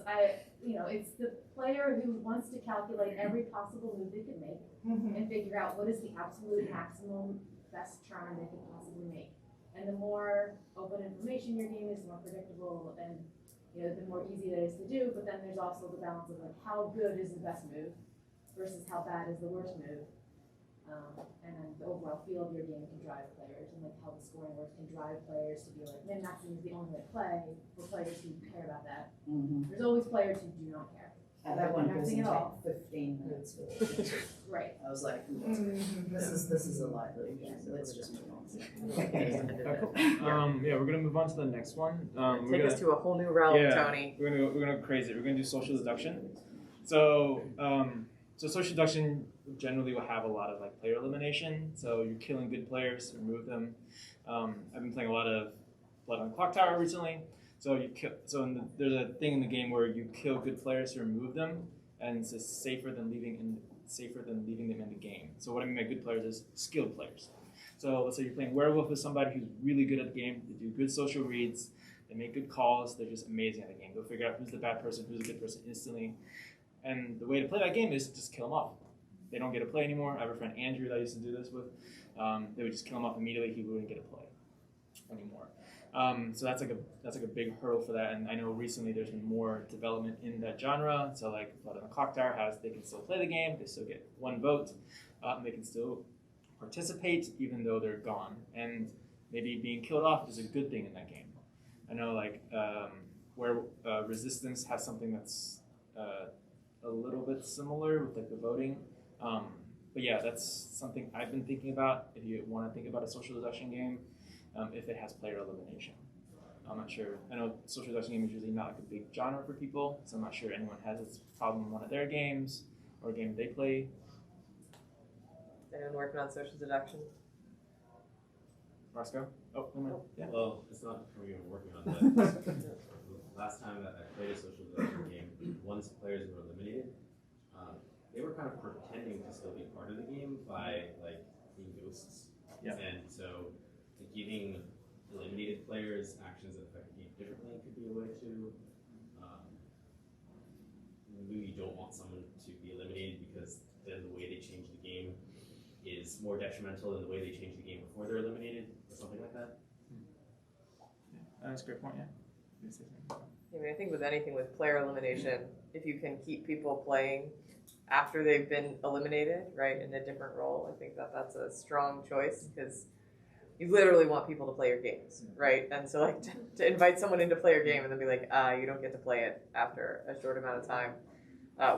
it's the player who wants to calculate every possible move they can make and figure out what is the absolute maximum best turn they can possibly make. And the more open information your game is, the more predictable, and the more easy it is to do. But then there's also the balance of how good is the best move versus how bad is the worst move. And then the overall feel of your game can drive players, and how the scoring works can drive players to be min-maxing is the only way to play for players who care about that. Mm-hmm. There's always players who do not care. I had one person Min-maxing at all. take 15 minutes for it. Right. I was like, this is a library game. Let's just move on. We're gonna move on to the next one. Take us to a whole new realm, Tony. We're gonna go crazy. We're gonna do social deduction. So social deduction generally will have a lot of player elimination. So you're killing good players, remove them. I've been playing a lot of Blood on Clock Tower recently. So there's a thing in the game where you kill good players to remove them, and it's just safer than leaving them in the game. So what I mean by good players is skilled players. So let's say you're playing werewolf with somebody who's really good at the game. They do good social reads. They make good calls. They're just amazing at the game. They'll figure out who's the bad person, who's the good person instantly. And the way to play that game is just kill them off. They don't get to play anymore. I have a friend Andrew that I used to do this with. They would just kill him off immediately. He wouldn't get to play anymore. So that's like a big hurdle for that. And I know recently there's been more development in that genre. So like Blood on the Clock Tower they can still play the game. They still get one vote. They can still participate even though they're gone. And maybe being killed off is a good thing in that game. I know like where Resistance has something that's a little bit similar with like the voting. But yeah, that's something I've been thinking about. If you want to think about a social deduction game, if it has player elimination. I'm not sure. I know social deduction game is usually not like a big genre for people, so I'm not sure anyone has this problem in one of their games or a game they play. Anyone working on social deduction? Roscoe? Oh, yeah. Well, it's not from even working on that. Last time that I played a social deduction game, once players were eliminated, they were kind of pretending to still be part of the game by like being ghosts. Yeah. And so giving eliminated players actions that affect the game differently could be a way to maybe you don't want someone to be eliminated because then the way they change the game is more detrimental than the way they change the game before they're eliminated or something like that. Yeah, that's a great point, yeah. I mean, I think with anything with player elimination, if you can keep people playing after they've been eliminated, right, in a different role, I think that's a strong choice because you literally want people to play your games, right? And so like to invite someone in to play your game and then be like, you don't get to play it after a short amount of time,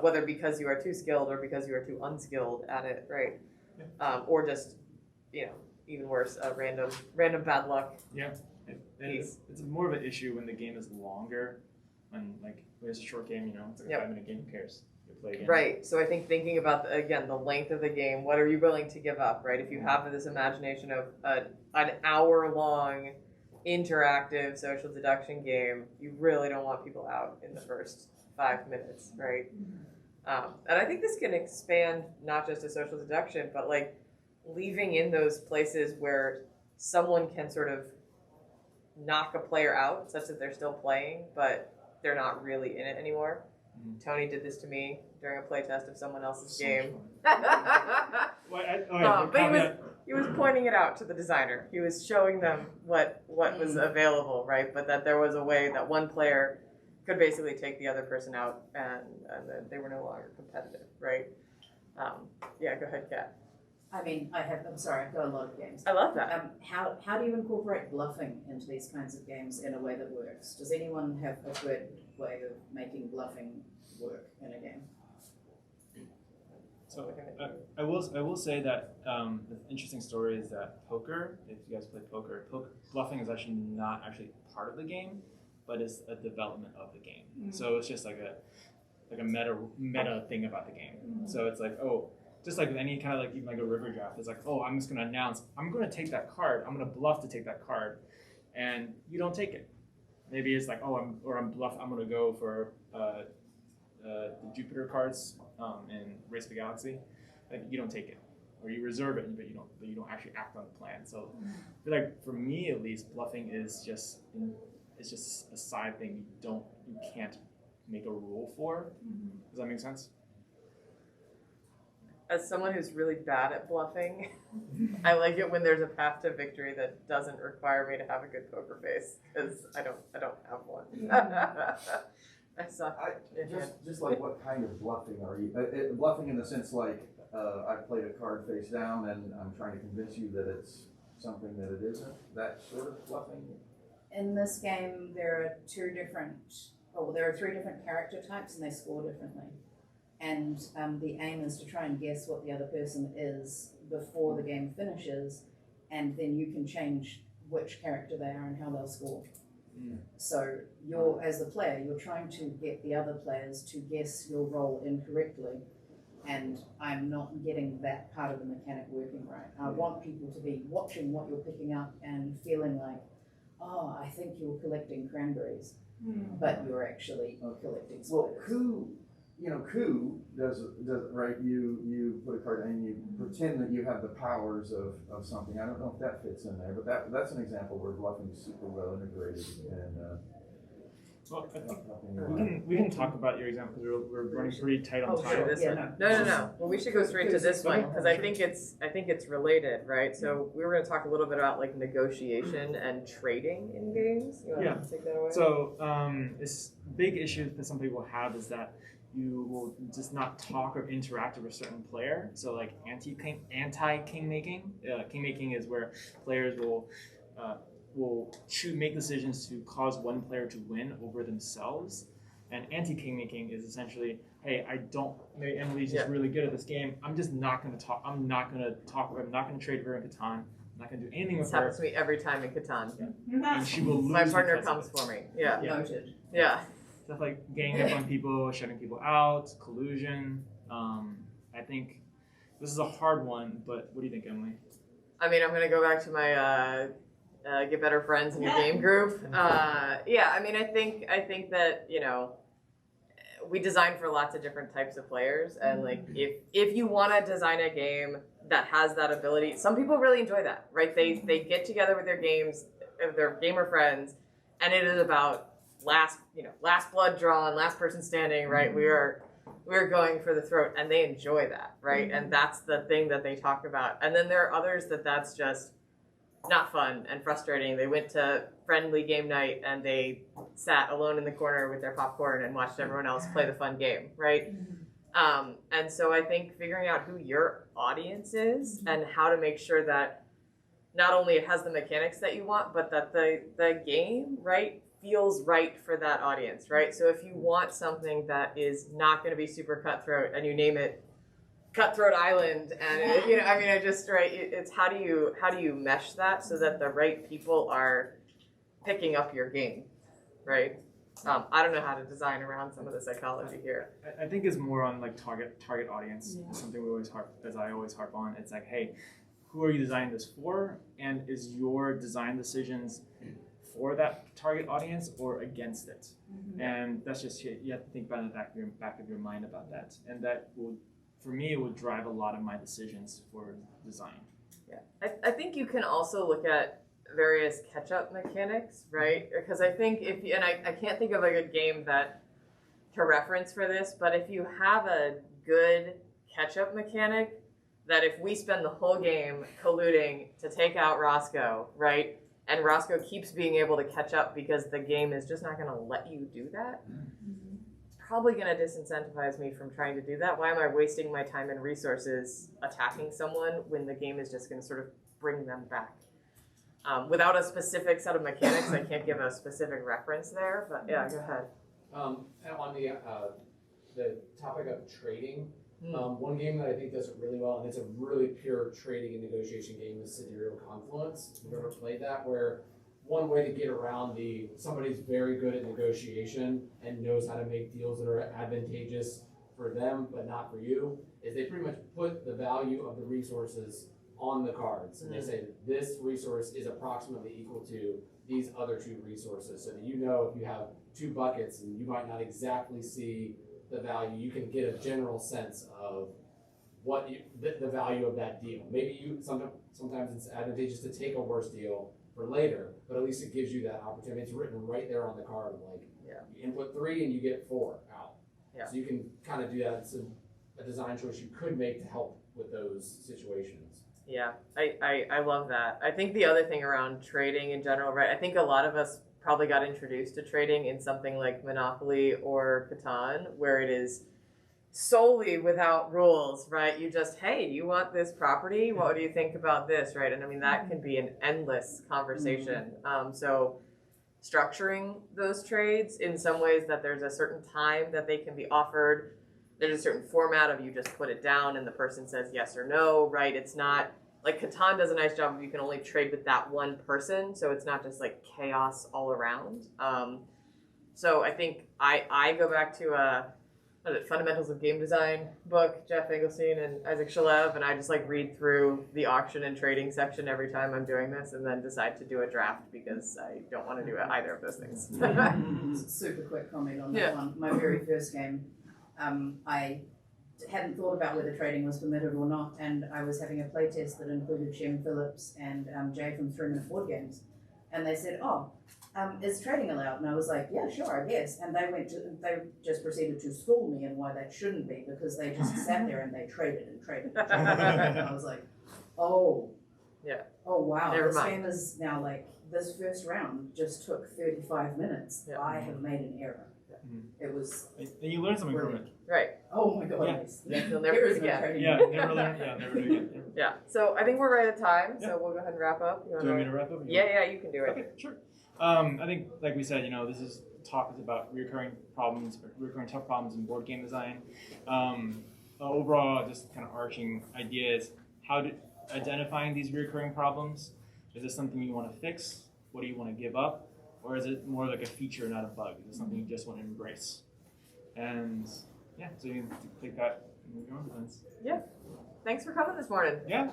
whether because you are too skilled or because you are too unskilled at it, right? Or just, even worse, random bad luck. Yeah. It's more of an issue when the game is longer. When it's a short game, it's like a 5-minute game. Who cares? You play a game. Right. So I think thinking about the length of the game. What are you willing to give up? Right. If you have this imagination of an hour-long interactive social deduction game, you really don't want people out in the first 5 minutes, right? And I think this can expand not just to social deduction, but like leaving in those places where someone can sort of knock a player out such that they're still playing, but they're not really in it anymore. Tony did this to me during a playtest of someone else's game. But he was pointing it out to the designer. He was showing them what was available, right? But that there was a way that one player could basically take the other person out, and then they were no longer competitive, right? Yeah, go ahead, Kat. I mean, I'm sorry, I've got a lot of games. I love that. How do you incorporate bluffing into these kinds of games in a way that works? Does anyone have a good way of making bluffing work in a game? So I will say that the interesting story is that poker, if you guys play poker, bluffing is actually not actually part of the game, but is a development of the game. So it's just like a meta thing about the game. So it's like, just like any kind of like even like a river draft, it's like, I'm just gonna announce I'm gonna take that card. I'm gonna bluff to take that card, and you don't take it. Maybe it's like, I'm bluff. I'm gonna go for the Jupiter cards in Race of the Galaxy. Like you don't take it, or you reserve it, but you don't actually act on the plan. So I feel like for me at least, bluffing is just a side thing. You can't make a rule for. Does that make sense? As someone who's really bad at bluffing, I like it when there's a path to victory that doesn't require me to have a good poker face, because I don't have one. I suck. Just like what kind of bluffing are you? Bluffing in the sense like I played a card face down and I'm trying to convince you that it's something that it isn't. That sort of bluffing. In this game, there are three different character types, and they score differently. And the aim is to try and guess what the other person is before the game finishes, and then you can change which character they are and how they'll score. So as the player, you're trying to get the other players to guess your role incorrectly, and I'm not getting that part of the mechanic working right. I want people to be watching what you're picking up and feeling like, I think you're collecting cranberries, but you're actually collecting spiders. Well, coup does right. You put a card and you pretend that you have the powers of something. I don't know if that fits in there, but that's an example where bluffing is super well integrated. And well, I think we can talk about your example because we're running pretty tight on time. Sure. This one. No. Well, we should go straight to this one because I think it's related, right? So we were going to talk a little bit about like negotiation and trading in games. You want to take that away? So this big issue that some people have is that you will just not talk or interact with a certain player. So like anti-king making. King making is where players will make decisions to cause one player to win over themselves. And anti-king making is essentially, hey, maybe Emily's just really good at this game. I'm just not going to talk. I'm not going to trade her in Catan. I'm not going to do anything with her. This happens to me every time in Catan. Yeah. And she will lose. My partner comes for me. Yeah. Noted. Yeah. Stuff like ganging up on people, shutting people out, collusion. I think this is a hard one, but what do you think, Emily? I mean, I'm going to go back to my get better friends in your game group. I mean, I think that, we design for lots of different types of players, and like if you want to design a game that has that ability, some people really enjoy that, right? They get together with their gamer friends, and it is about last blood drawn, last person standing, right? We're going for the throat, and they enjoy that, right? And that's the thing that they talk about. And then there are others that's just not fun and frustrating. They went to friendly game night and they sat alone in the corner with their popcorn and watched everyone else play the fun game, right? And so I think figuring out who your audience is and how to make sure that not only it has the mechanics that you want, but that the game, right, feels right for that audience, right? So if you want something that is not going to be super cutthroat and you name it Cutthroat Island, and it's how do you mesh that so that the right people are picking up your game, right? I don't know how to design around some of the psychology here. I think it's more on like target audience. It's something I always harp on. It's like, hey, who are you designing this for? And is your design decisions for that target audience or against it? And that's just, you have to think about it in the back of your mind about that. And that will, for me, it would drive a lot of my decisions for design. Yeah, I think you can also look at various catch-up mechanics, right? Because I think I can't think of a good game to reference for this, but if you have a good catch-up mechanic, that if we spend the whole game colluding to take out Roscoe, right? And Roscoe keeps being able to catch up because the game is just not going to let you do that. It's probably going to disincentivize me from trying to do that. Why am I wasting my time and resources attacking someone when the game is just going to sort of bring them back? Without a specific set of mechanics, I can't give a specific reference there, but yeah, go ahead. On the topic of trading, one game that I think does it really well, and it's a really pure trading and negotiation game, is Sidereal Confluence. If you've ever played that, where one way to get around somebody's very good at negotiation and knows how to make deals that are advantageous for them but not for you, is they pretty much put the value of the resources on the cards. And they say that this resource is approximately equal to these other two resources, so that if you have two buckets and you might not exactly see the value, you can get a general sense of what the value of that deal. Maybe sometimes it's advantageous to take a worse deal for later, but at least it gives you that opportunity. It's written right there on the card, like you input 3 and you get 4 out. Yeah. So you can kind of do that. It's a design choice you could make to help with those situations. Yeah, I love that. I think the other thing around trading in general, right? I think a lot of us probably got introduced to trading in something like Monopoly or Catan, where it is solely without rules, right? You just, hey, do you want this property? What do you think about this, right? And I mean, that can be an endless conversation. So structuring those trades in some ways that there's a certain time that they can be offered. There's a certain format of you just put it down and the person says yes or no, right? It's not, like Catan does a nice job of you can only trade with that one person, so it's not just like chaos all around. So I think I go back to Fundamentals of Game Design book, Jeff Engelstein and Isaac Shalev, and I just like read through the auction and trading section every time I'm doing this and then decide to do a draft because I don't want to do either of those things. Super quick comment on that one. My very first game, I hadn't thought about whether trading was permitted or not, and I was having a playtest that included Shem Phillips and Jay from 3 Minute Board Games, and they said, is trading allowed? And I was like, yeah, sure, I guess. And they just proceeded to school me on why that shouldn't be, because they just sat there and they traded and traded. And traded. And I was like, oh. Yeah. Oh, wow. Never This mind. game is now like, this first round just took 35 minutes. Yeah. I have made an error. It was. And you learn something from it. Right. Oh my God. Yeah. You'll never There do is it no again. trading. Yeah, never learn. Yeah, never do it again. Yeah. So I think we're right at time. Yeah. So we'll go ahead and wrap up. Do you want me to wrap up? Yeah, you can do it. Okay, sure. I think, like we said, this is talk is about recurring tough problems in board game design. Overall, just kind of arching idea is identifying these recurring problems. Is this something you want to fix? What do you want to give up? Or is it more like a feature, not a bug? Is it something you just want to embrace? And yeah, so you can take that and move your own plans. Yeah. Thanks for coming this morning. Yeah.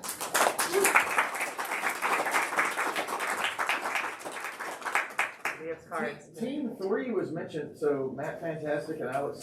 We have cards. Team 3 was mentioned, so Matt Fantastic and Alex